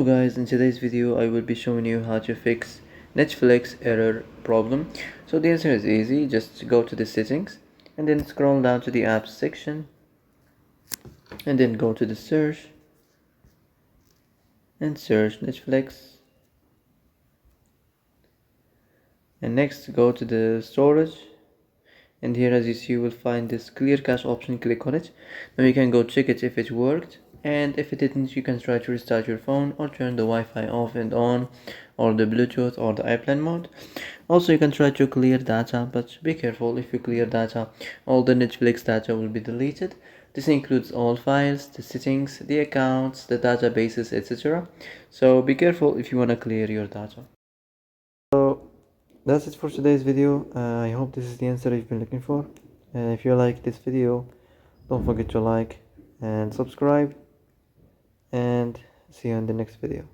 Guys, in today's video I will be showing you how to fix Netflix error problem. So the answer is easy. Just go to the settings and then scroll down to the apps section and then go to the search and search Netflix, and next go to the storage, and here as you see you will find this clear cache option. Click on it. Now you can go check it if it worked, and if it didn't you can try to restart your phone or turn the Wi-Fi off and on, or the Bluetooth or the airplane mode. Also you can try to clear data, but be careful. If you clear data, all the Netflix data will be deleted. This includes all files, the settings, the accounts, the databases, etc. So be careful if you want to clear your data. So that's it for today's video. I hope this is the answer you've been looking for. If you like this video, don't forget to like and subscribe, and see you in the next video.